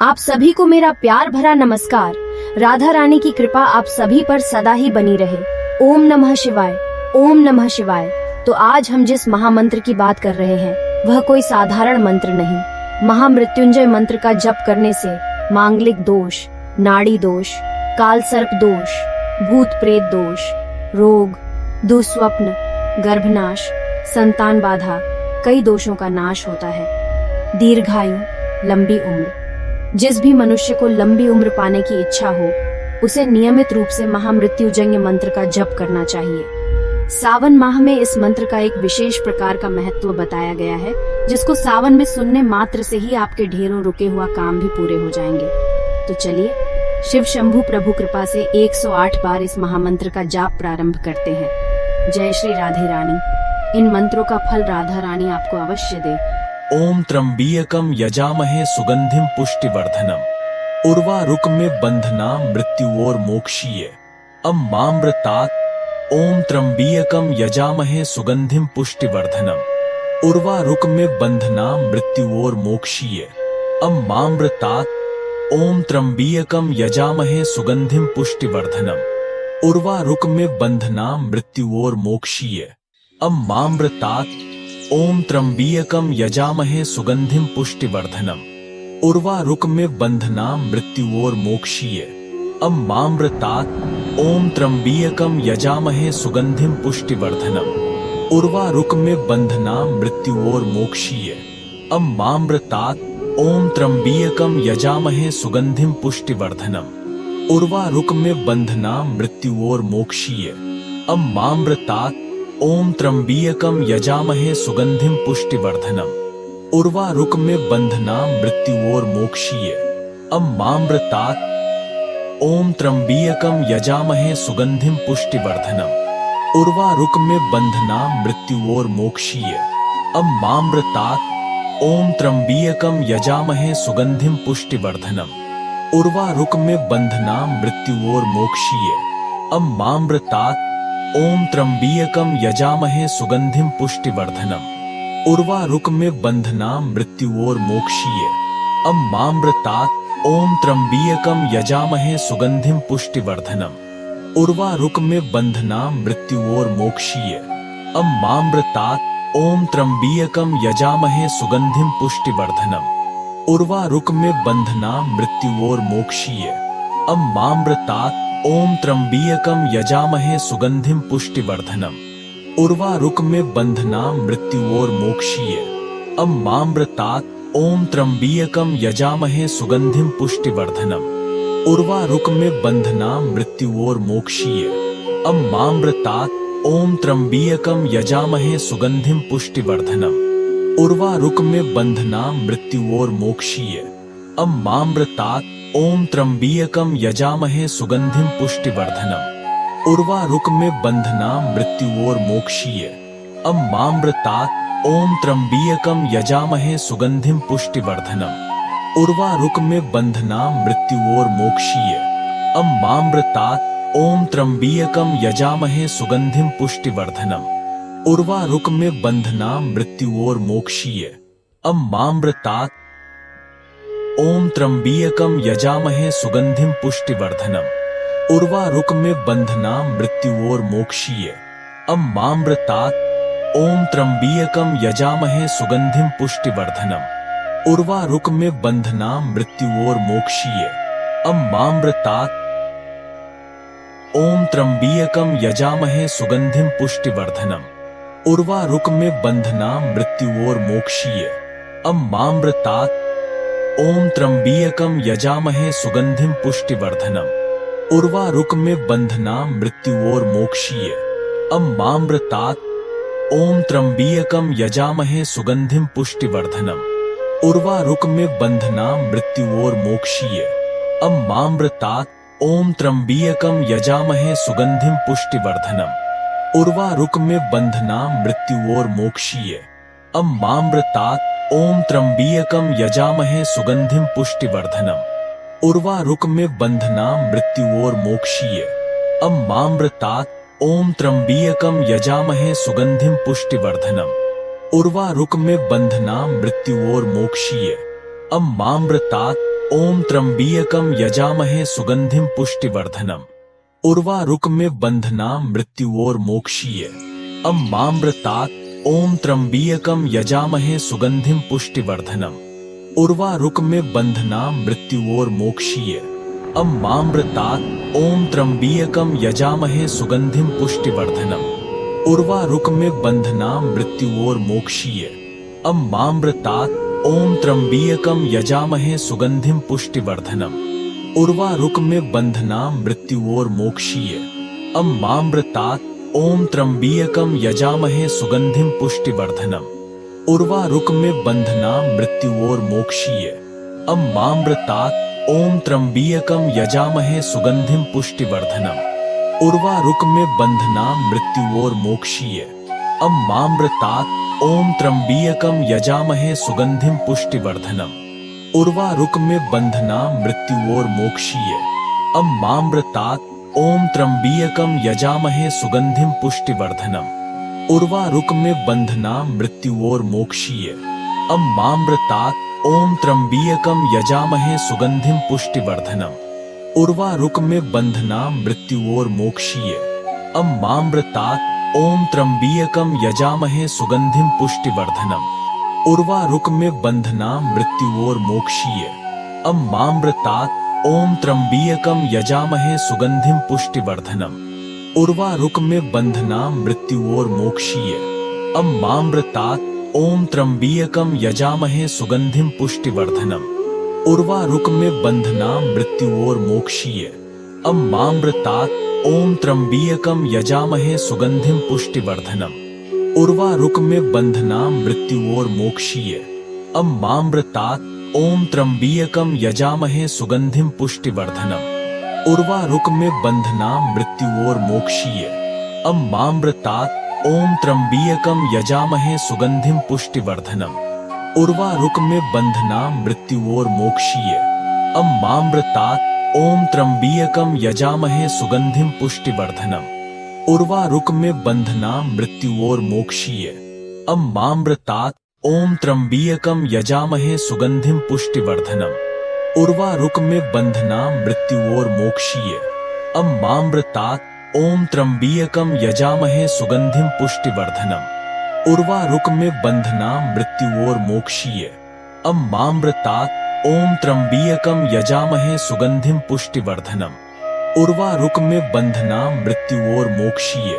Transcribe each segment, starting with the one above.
आप सभी को मेरा प्यार भरा नमस्कार। राधा रानी की कृपा आप सभी पर सदा ही बनी रहे। ओम नमः शिवाय। ओम नमः शिवाय। तो आज हम जिस महामंत्र की बात कर रहे हैं वह कोई साधारण मंत्र नहीं। महामृत्युंजय मंत्र का जप करने से मांगलिक दोष, नाड़ी दोष, काल सर्प दोष, भूत प्रेत दोष, रोग, दुस्वप्न, गर्भनाश, संतान बाधा, कई दोषों का नाश होता है। दीर्घायु, लंबी उम्र। जिस भी मनुष्य को लंबी उम्र पाने की इच्छा हो उसे नियमित रूप से महामृत्युंजय मंत्र का जप करना चाहिए। सावन माह में इस मंत्र का एक विशेष प्रकार का महत्व बताया गया है जिसको सावन में सुनने मात्र से ही आपके ढेरों रुके हुआ काम भी पूरे हो जाएंगे। तो चलिए शिव शंभु प्रभु कृपा से 108 बार इस महामंत्र का जाप प्रारंभ करते हैं। जय श्री राधे रानी। इन मंत्रों का फल राधा रानी आपको अवश्य दे। ओम त्र्यंबकम यजामहे सुगंधिम पुष्टिवर्धनम उर्वारुकमिव बंधनाम मृत्युर्मोक्षीय अम्मामृतात्। ओम त्र्यंबकम यजामहे सुगंधिम पुष्टिवर्धनम उर्वारुकमिव बंधनाम मृत्युर्मोक्षीय अम्मामृतात्। ओम त्र्यंबकम यजामहे सुगंधिम पुष्टिवर्धनम उर्वारुकमिव बंधनाम मृत्युर्मोक्षीय अम्मामृतात्। ओम त्र्यंबकम यजामहे सुगंधिम पुष्टिवर्धनम उर्वारुकमिव बंधनाम मृत्युर्मोक्षीय अम्मामृतात्। ओम त्र्यंबकम यजामहे सुगंधिम पुष्टिवर्धनम उर्वारुकमिव बंधनाम मृत्युर्मोक्षीय अम्मामृतात्। ओम त्र्यंबकम यजामहे सुगंधिम पुष्टिवर्धनम उर्वारुकमिव बंधनाम मृत्युर्मोक्षीय अम्मामृतात्। ओम त्र्यंबकम यजामहे सुगंधिम पुष्टिवर्धनम उर्वारुकमिव बंधनाम मृत्युर्मोक्षीय अम्मामृतात्। ओम त्र्यंबकम यजामहे सुगंधिम पुष्टिवर्धनम उर्वारुकमिव बंधनाम मृत्युर्मोक्षीय अम्मामृतात्। ओम त्र्यंबकम यजामहे सुगंधिम पुष्टिवर्धनम उर्वारुकमिव बंधनाम मृत्युर्मोक्षीय अम्मामृतात्। ओम त्र्यंबकम यजामहे सुगंधिम पुष्टिवर्धनम उर्वारुकमिव बंधनाम मृत्युर्मोक्षीय अम्मामृतात्। ओम त्र्यंबकम यजामहे सुगंधिम पुष्टिवर्धनम उर्वारुकमिव बंधनाम मृत्युर्मोक्षीय अम्मामृतात्। ओम त्र्यंबकम यजामहे सुगंधिम पुष्टिवर्धनम उर्वारुकमिव बंधनाम मृत्युर्मोक्षीय अम्मामृतात्। ओम त्र्यंबकम यजामहे सुगंधिम पुष्टिवर्धनम उर्वारुकमिव बंधनाम मृत्युर्मोक्षीय अम्मामृतात्। ओम त्र्यंबकम यजामहे सुगंधिम पुष्टिवर्धनम उर्वारुकमिव बंधनाम मृत्युर्मोक्षीय अम्मामृतात्। ओम त्र्यंबकम यजामहे सुगंधिम पुष्टिवर्धनम उर्वारुकमिव बंधनाम मृत्युर्मोक्षीय अम्मामृतात्। ओम त्र्यंबकम यजामहे सुगंधिम पुष्टिवर्धनम उर्वारुकमिव बंधनाम मृत्युर्मोक्षीय अम्मामृतात्। ओम त्र्यंबकम यजामहे सुगंधिम पुष्टिवर्धनम उर्वारुकमिव बंधनाम मृत्युर्मोक्षीय अम्मामृतात्। ओम त्र्यंबकम यजामहे सुगंधिम पुष्टिवर्धनम उर्वारुकमिव बंधनाम मृत्युर्मोक्षीय अम्मामृतात्। ओम त्र्यंबकम यजामहे सुगंधिम पुष्टिवर्धनम उर्वारुकमिव बंधनाम मृत्युर्मोक्षीय अम्मामृतात्। ओम त्र्यंबकम यजामहे सुगंधिम पुष्टिवर्धनम उर्वारुकमिव बंधनाम मृत्युर्मोक्षीय अम्मामृतात्। ओम त्र्यंबकम यजामहे सुगंधिम पुष्टिवर्धनम उर्वारुकमिव बंधनाम मृत्युर्मोक्षीय अम्मामृतात्। ओम त्र्यंबकम यजामहे सुगंधिम पुष्टिवर्धनम उर्वारुकमिव बंधनाम मृत्युर्मोक्षीय अम्मामृतात्। ओम त्र्यंबकम यजामहे सुगंधिम पुष्टिवर्धनम उर्वारुकमिव बंधनाम मृत्युर्मोक्षीय अम्मामृतात्। ओम त्र्यंबकम यजामहे सुगंधिम पुष्टिवर्धनम उर्वारुकमिव बंधनाम मृत्युर्मोक्षीय अम्मामृतात्। ओम त्र्यंबकम यजामहे सुगंधिम पुष्टिवर्धनम उर्वारुकमिव बंधनाम मृत्युर्मोक्षीय अम्मामृतात्। ओम त्र्यंबकम यजामहे सुगंधिम पुष्टिवर्धनम उर्वारुकमिव बंधनाम मृत्युर्मोक्षीय अम्मामृतात्। ओम त्र्यंबीयकम यजामहे सुगंधिम पुष्टिवर्धनम उर्वारुकमिव बंधनाम मृत्युर्मोक्षीय अम्मामृतात् ओम त्र्यंबीयकम यजामहे सुगंधिम पुष्टिवर्धनम उर्वारुकमिव बंधनाम मृत्युर्मोक्षीय अम्मामृतात् ओम त्र्यंबीयकम यजामहे सुगंधिम पुष्टिवर्धनम उर्वारुकमिव बंधनाम मृत्युर्मोक्षीय अम्मामृतात् ओम त्र्यंबीयकम यजामहे सुगंधिम पुष्टिवर्धनम उर्वारुकमिव बंधनाम मृत्युर्मोक्षीय अम्मामृतात् ओम त्र्यंबीयकम यजामहे सुगंधिम पुष्टिवर्धनम उर्वारुकमिव बंधनाम मृत्युर्मोक्षीय अम्मामृतात् ओम त्र्यंबीयकम यजामहे सुगंधिम पुष्टिवर्धनम उर्वारुकमिव बंधनाम मृत्युर्मोक्षीय अम्मामृतात् ओम त्र्यंबीयकम यजामहे सुगंधिम पुष्टिवर्धनम उर्वारुकमिव बंधनाम मृत्युर्मोक्षीय अम्मामृतात् ओम त्र्यंबीयकम यजामहे सुगंधिम पुष्टिवर्धनम उर्वारुकमिव बंधनाम मृत्युर्मोक्षीय अम्मामृतात् ओम त्र्यंबीयकम यजामहे सुगंधिम पुष्टिवर्धनम उर्वारुकमिव बंधनाम मृत्युर्मोक्षीय अम्मामृतात् ओम त्र्यंबीयकम यजामहे सुगंधिम पुष्टिवर्धनम उर्वारुकमिव बंधनाम मृत्युर्मोक्षीय अम्मामृतात् ओम त्र्यंबीयकम यजामहे सुगंधिम पुष्टिवर्धनम उर्वारुकमिव बंधनाम मृत्युर्मोक्षीय अम्मामृतात् ओम त्र्यंबीयकम यजामहे सुगंधिम पुष्टिवर्धनम उर्वारुकमिव बंधनाम मृत्युर्मोक्षीय अम्मामृतात् ओम त्र्यंबीयकम यजामहे सुगंधिम पुष्टिवर्धनम उर्वारुकमिव बंधनाम मृत्युर्मोक्षीय अम्मामृतात् ओम त्र्यंबीयकम यजामहे सुगंधिम पुष्टिवर्धनम उर्वारुकमिव बंधनाम मृत्युर्मोक्षीय अम्मामृतात् ओम त्र्यंबीयकम यजामहे सुगंधिम पुष्टिवर्धनम उर्वारुकमिव बंधनाम मृत्युर्मोक्षीय अम्मामृतात् ओम त्र्यंबीयकम यजामहे सुगंधिम पुष्टिवर्धनम उर्वारुकमिव बंधनाम मृत्युर्मोक्षीय अम्मामृतात् ओम त्र्यंबीयकम यजामहे सुगंधिम पुष्टिवर्धनम उर्वारुकमिव बंधनाम मृत्युर्मोक्षीय अम्मामृतात् ओम त्र्यंबीयकम यजामहे सुगंधिम पुष्टिवर्धनम उर्वारुकमिव बंधनाम मृत्युर्मोक्षीय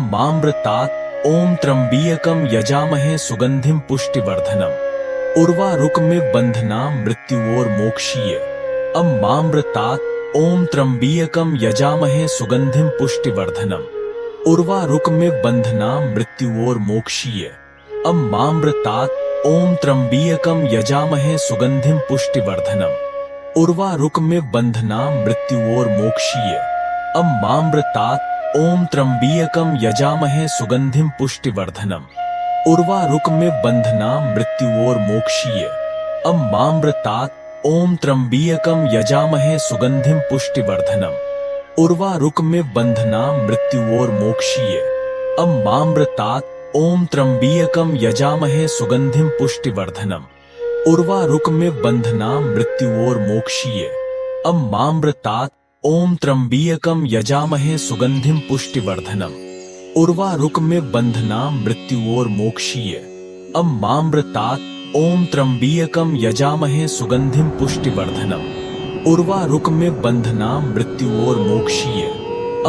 अम्मामृतात् ओम त्र्यंबीयकम यजामहे सुगंधिम पुष्टिवर्धनम उर्वारुकमिव बंधनाम मृत्युर्मोक्षीय अम्मामृतात् ओम त्र्यंबीयकम यजामहे सुगंधिम पुष्टिवर्धनम उर्वारुकमिव बंधनाम मृत्युर्मोक्षीय अम्मामृतात् ओम त्र्यंबीयकम यजामहे सुगंधिम पुष्टिवर्धनम उर्वारुकमिव बंधनाम मृत्युर्मोक्षीय अम्मामृतात् ओम त्र्यंबीयकम यजामहे सुगंधिम पुष्टिवर्धनम उर्वारुकमिव बंधनाम मृत्युर्मोक्षीय अम्मामृतात् ओम त्र्यंबीयकम यजामहे सुगंधिम पुष्टिवर्धनम उर्वारुकमिव बंधनाम मृत्युर्मोक्षीय अम्मामृतात् ओम त्र्यंबीयकम यजामहे सुगंधिम पुष्टिवर्धनम उर्वारुकमिव बंधनाम मृत्युर्मोक्षीय अम्मामृतात् ओम त्र्यंबीयकम यजामहे सुगंधिम पुष्टिवर्धनम उर्वारुकमिव बंधनाम मृत्युर्मोक्षीय अम्मामृतात् ओम त्र्यंबीयकम यजामहे सुगंधिम पुष्टिवर्धनम उर्वारुकमिव बंधनाम मृत्युर्मोक्षीय अम्मामृतात् ओम त्र्यंबीयकम यजामहे सुगंधिम पुष्टिवर्धनम उर्वारुकमिव बंधनाम मृत्युर्मोक्षीय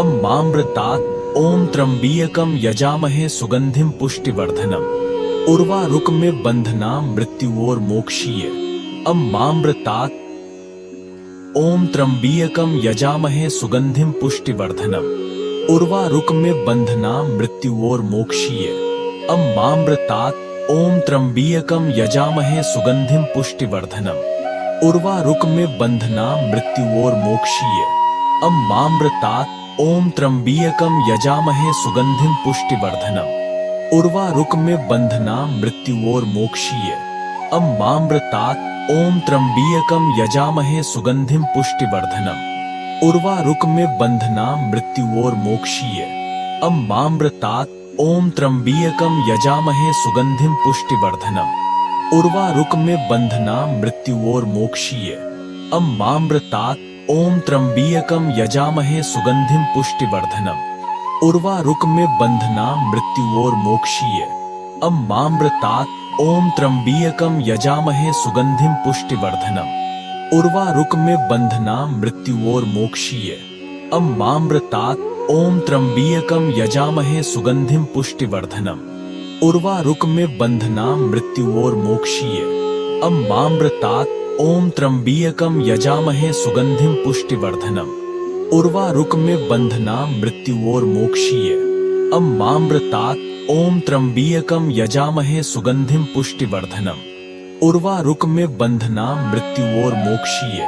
अम्मामृतात् ओम त्र्यंबीयकम यजामहे सुगंधिम पुष्टिवर्धनम उर्वारुकमिव बंधनाम मृत्युर्मोक्षीय अम्मामृतात् ओम त्र्यंबीयकम यजामहे सुगंधिम पुष्टिवर्धनम उर्वारुकमिव बंधनाम मृत्युर्मोक्षीय अम्मामृतात् ओम त्र्यंबीयकम यजामहे सुगंधिम पुष्टिवर्धनम उर्वारुकमिव बंधनाम मृत्युर्मोक्षीय अम्मामृतात् ओम त्र्यंबीयकम यजामहे सुगंधिम पुष्टिवर्धनम उर्वारुकमिव बंधनाम मृत्युर्मोक्षीय अम्मामृतात् ओम त्र्यंबीयकम यजामहे सुगंधिम पुष्टिवर्धनम उर्वारुकमिव बंधनाम मृत्युर्मोक्षीय अम्मामृतात् ओम त्र्यंबीयकम यजामहे सुगंधिम पुष्टिवर्धनम उर्वारुकमिव बंधनाम मृत्युर्मोक्षीय अम्माम्रतात् ओम त्र्यंबीयकम यजामहे सुगंधिम पुष्टिवर्धनम। उर्वारुकमिव बंधनाम मृत्युओर मोक्षीय। अम्माम्रतात् ओम त्र्यंबीयकम यजामहे सुगंधिम पुष्टिवर्धनम। उर्वारुकमिव बंधनाम मृत्युओर मोक्षीय। अम्माम्रतात् ओम त्र्यंबीयकम यजामहे सुगंधिम पुष्टिवर्धनम। उर्वारुकमिव बंधनाम मृत्युओर मोक्षीय। अम्माम्रतात् ओम त्र्यंबीयकम यजामहे सुगंधिम पुष्टिवर्धनम। उर्वारुकमिव बंधनाम मृत्युओर मोक्षीय। अम्माम्रतात् ओम त्र्यंबीयकम यजामहे सुगंधिम पुष्टिवर्धनम। उर्वारुकमिव बंधनाम मृत्युओर मोक्षीय।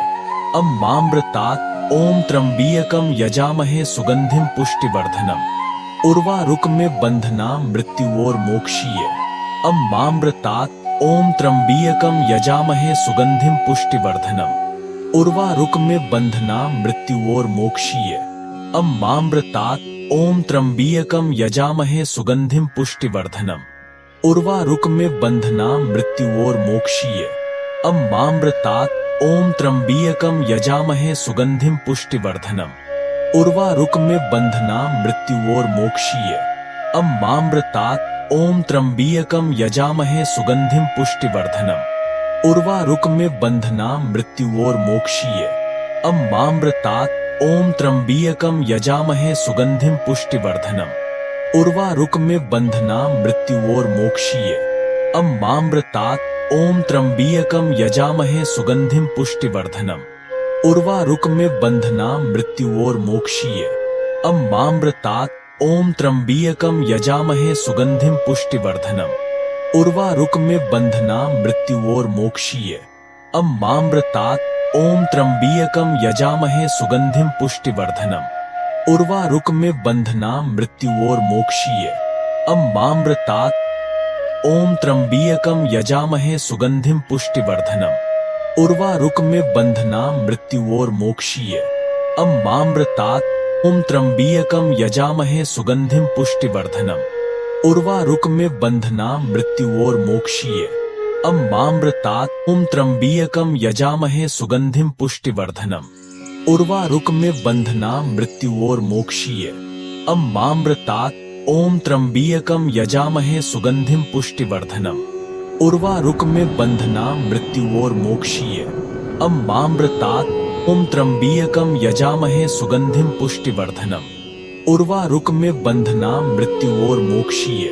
अम्माम्रतात् ओम त्र्यंबीयकम यजामहे सुगंधिम पुष्टिवर्धनम। उर्वारुकमिव बंधनाम मृत्युओर मोक्षीय। अम्माम्रतात् ओम त्र्यंबीयकम यजामहे सुगंधिम पुष्टिवर्धनम। उर्वारुकमिव बंधनाम मृत्युओर मोक्षीय। अम्माम्रतात् ओम त्र्यंबीयकम यजामहे सुगंधिम पुष्टिवर्धनम। उर्वारुकमिव बंधनाम मृत्युओर मोक्षीय। अम्माम्रतात् ओम त्र्यंबीयकम यजामहे सुगंधिम पुष्टिवर्धनम। उर्वारुकमिव बंधनाम मृत्युओर मोक्षीय। अम्माम्रतात् ओम त्र्यंबीयकम यजामहे सुगंधिम पुष्टिवर्धनम। उर्वारुकमिव बंधनाम मृत्युओर मोक्षीय। अम्माम्रतात् ओम त्र्यंबीयकम यजामहे सुगंधिम पुष्टिवर्धनम। उर्वारुकमिव बंधनाम मृत्युओर मोक्षीय। अम्माम्रतात् ओम त्र्यंबीयकम यजामहे सुगंधिम पुष्टिवर्धनम। उर्वारुकमिव बंधनाम मृत्युओर मोक्षीय। अम्माम्रतात् ओम त्र्यंबीयकम यजामहे सुगंधिम पुष्टिवर्धनम। उर्वारुकमिव बंधनाम मृत्युओर मोक्षीय। अम्माम्रतात् ओम त्र्यंबीयकम यजामहे सुगंधिम पुष्टिवर्धनम। उर्वारुकमिव बंधनाम मृत्युओर मोक्षीय। अम्माम्रतात् ओम त्र्यंबीयकम यजामहे सुगंधिम पुष्टिवर्धनम। उर्वारुकमिव बंधनाम मृत्युओर मोक्षीय। अम्माम्रतात् ओम त्र्यंबीयकम यजामहे सुगंधिम पुष्टिवर्धनम। उर्वारुकमिव बंधनाम मृत्युओर मोक्षीय। अम्माम्रतात् ओम त्र्यंबीयकम यजामहे सुगंधिम पुष्टिवर्धनम। उर्वारुकमिव बंधनाम मृत्युओर मोक्षीय। अम्माम्रतात् ओम त्र्यंबीयकम यजामहे सुगंधिम पुष्टिवर्धनम। उर्वारुकमिव बंधनाम मृत्युओर मोक्षीय। अम्माम्रतात् ओम त्र्यंबीयकम यजामहे सुगंधिम पुष्टिवर्धनम। उर्वारुकमिव बंधनाम मृत्युओर मोक्षीय।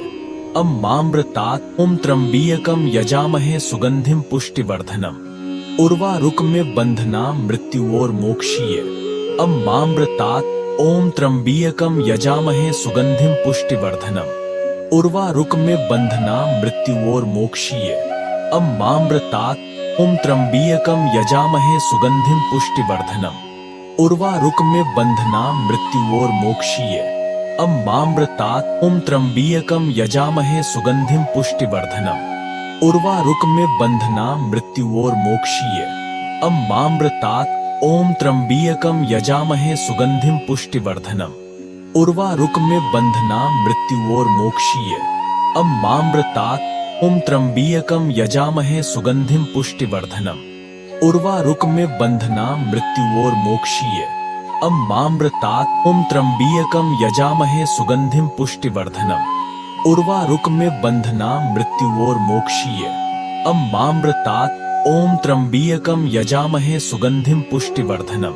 अम्माम्रतात् ओम त्र्यंबीयकम यजामहे सुगंधिम पुष्टिवर्धनम। उर्वारुकमिव बंधनाम मृत्युओर मोक्षीय। अम्माम्रतात् ओम त्र्यंबीयकम यजामहे सुगंधिम पुष्टिवर्धनम। उर्वारुकमिव बंधनाम मृत्युओर मोक्षीय। अम्माम्रतात् ओम त्र्यंबीयकम यजामहे सुगंधिम पुष्टिवर्धनम। उर्वारुकमिव बंधनाम मृत्युओर मोक्षीय। अम्माम्रतात् ओम त्र्यंबीयकम यजामहे सुगंधिम पुष्टिवर्धनम। उर्वारुकमिव बंधनाम मृत्युओर मोक्षीय। अम्माम्रतात् ओम त्र्यंबीयकम यजामहे सुगंधिम पुष्टिवर्धनम। उर्वारुकमिव बंधनाम मृत्युओर मोक्षीय। अम्माम्रतात् ओम त्र्यंबीयकम यजामहे सुगंधिम पुष्टिवर्धनम। उर्वारुकमिव बंधनाम मृत्युओर मोक्षीय। अम्माम्रतात् ओम त्र्यंबीयकम यजामहे सुगंधिम पुष्टिवर्धनम। उर्वारुकमिव बंधनाम मृत्युओर मोक्षीय। अम्माम्रतात् ओम त्र्यंबीयकम यजामहे सुगंधिम पुष्टिवर्धनम।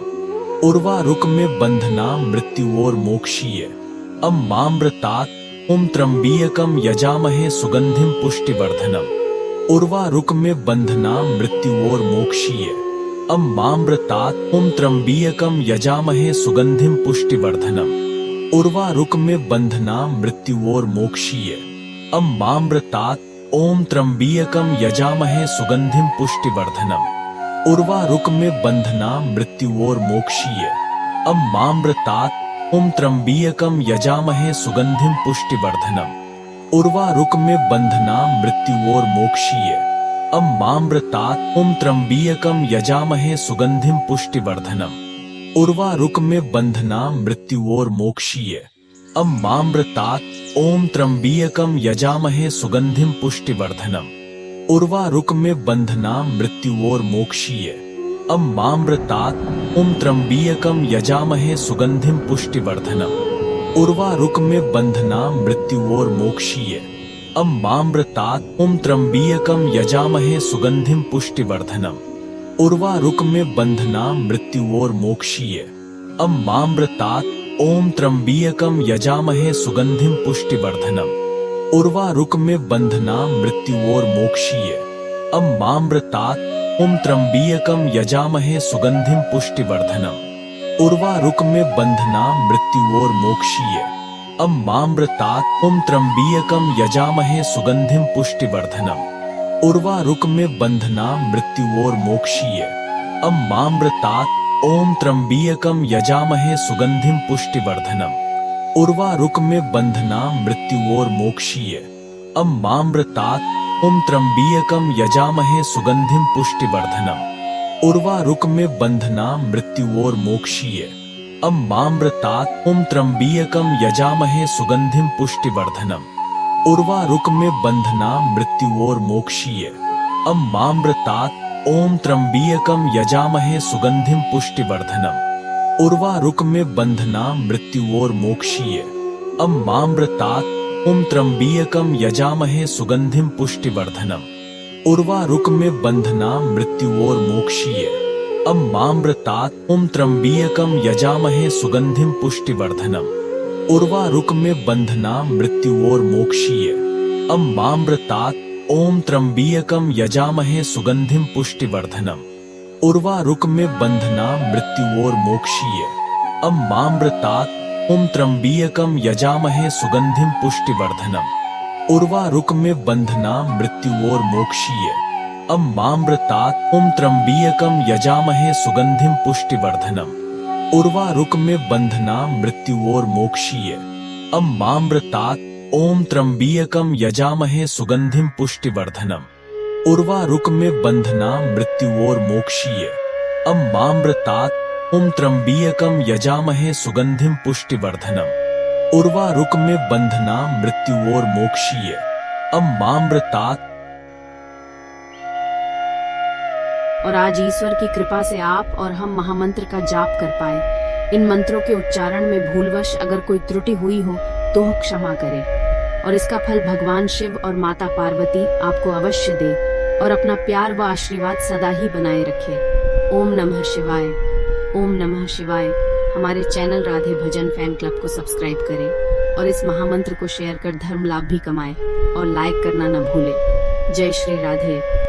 उर्वारुकमिव बंधनाम मृत्युओर मोक्षीय। अम्माम्रतात् ओम त्र्यंबीयकम यजामहे सुगंधिम पुष्टिवर्धनम। उर्वारुकमिव बंधनाम मृत्युओर मोक्षीय। अम्माम्रतात् ओम त्र्यंबीयकम यजामहे सुगंधिम पुष्टिवर्धनम। उर्वारुकमिव बंधनाम मृत्युओर मोक्षीय। अम्माम्रतात् ओम त्र्यंबीयकम यजामहे सुगंधिम पुष्टिवर्धनम। उर्वारुकमिव बंधनाम मृत्युओर मोक्षीय। अम्माम्रतात् ओम त्र्यंबीयकम यजामहे सुगंधिम पुष्टिवर्धनम। उर्वारुकमिव बंधनाम मृत्युओर मोक्षीय। अम्माम्रतात् ओम त्र्यंबीयकम यजामहे सुगंधिम पुष्टिवर्धनम। उर्वारुकमिव बंधनाम मृत्युओर मोक्षीय। अम्माम्रतात् ओम त्र्यंबीयकम यजामहे सुगंधिम पुष्टिवर्धनम। उर्वारुकमिव बंधनाम मृत्युओर मोक्षीय। अम्मामृतात् ॐ त्र्यम्बीयकं यजामहे सुगंधिं पुष्टिवर्धनम् उर्वारुकमिव बन्धनां मृत्युर्मोक्षीय अम्मामृतात् ॐ त्र्यम्बीयकं यजामहे सुगंधिं पुष्टिवर्धनम् उर्वारुकमिव बन्धनां मृत्युर्मोक्षीय अम्मामृतात् ॐ त्र्यम्बीयकं यजामहे सुगंधिं पुष्टिवर्धनम् उर्वारुकमिव बन्धनां मृत्युर्मोक्षीय अम्मामृतात् ॐ त्र्यम्बीयकं यजामहे सुगंधिं पुष्टिवर्धनम् उर्वारुकमिव बन्धनां मृत्युर्मोक्षीय अम्मामृतात् ॐ त्र्यम्बीयकं यजामहे सुगंधिं पुष्टिवर्धनम् उर्वारुकमिव बन्धनां मृत्युर्मोक्षीय अम्मामृतात् ॐ त्र्यम्बीयकं यजामहे सुगंधिं पुष्टिवर्धनम् उर्वारुकमिव बन्धनां मृत्युर्मोक्षीय अम्मामृतात् ॐ त्र्यम्बीयकं यजामहे सुगंधिं पुष्टिवर्धनम् उर्वारुकमिव बन्धनां मृत्युर्मोक्षीय अम्मामृतात् ॐ त्र्यम्बीयकं यजामहे सुगंधिं पुष्टिवर्धनम् उर्वारुकमिव बन्धनां मृत्युर्मोक्षीय अम्मामृतात् ॐ त्र्यम्बीयकं यजामहे सुगंधिं पुष्टिवर्धनम् उर्वारुकमिव बन्धनां मृत्युर्मोक्षीय अम्मामृतात् ॐ त्र्यम्बीयकं यजामहे सुगंधिं पुष्टिवर्धनम् उर्वारुकमिव बन्धनां मृत्युर्मोक्षीय अम्मामृतात् ॐ त्र्यम्बीयकं यजामहे सुगंधिं पुष्टिवर्धनम् उर्वारुकमिव बन्धनां मृत्युर्मोक्षीय अम्मामृतात् ॐ त्र्यम्बीयकं यजामहे सुगंधिं पुष्टिवर्धनम् उर्वारुकमिव बन्धनां मृत्युर्मोक्षीय अम्मामृतात् ॐ त्र्यम्बीयकं यजामहे सुगंधिं पुष्टिवर्धनम् उर्वारुकमिव बन्धनां मृत्युर्मोक्षीय अम्मामृतात् ॐ त्र्यम्बीयकं यजामहे सुगंधिं पुष्टिवर्धनम् उर्वारुकमिव बन्धनां मृत्युर्मोक्षीय अम्मामृतात् ॐ त्र्यम्बीयकं यजामहे सुगंधिं पुष्टिवर्धनम् उर्वारुकमिव बन्धनां मृत्युर्मोक्षीय अम्मामृतात् ॐ त्र्यम्बीयकं यजामहे सुगंधिं पुष्टिवर्धनम् उर्वारुकमिव बन्धनां मृत्युर्मोक्षीय अम्मामृतात्। और आज ईश्वर की कृपा से आप और हम महामंत्र का जाप कर पाए। इन मंत्रों के उच्चारण में भूलवश अगर कोई त्रुटि हुई हो तो क्षमा करें और इसका फल भगवान शिव और माता पार्वती आपको अवश्य दे और अपना प्यार व आशीर्वाद सदा ही बनाए रखे। ओम नमः शिवाय। ओम नमः शिवाय। हमारे चैनल राधे भजन फैन क्लब को सब्सक्राइब करें और इस महामंत्र को शेयर कर धर्म लाभ भी कमाएं और लाइक करना न भूलें। जय श्री राधे।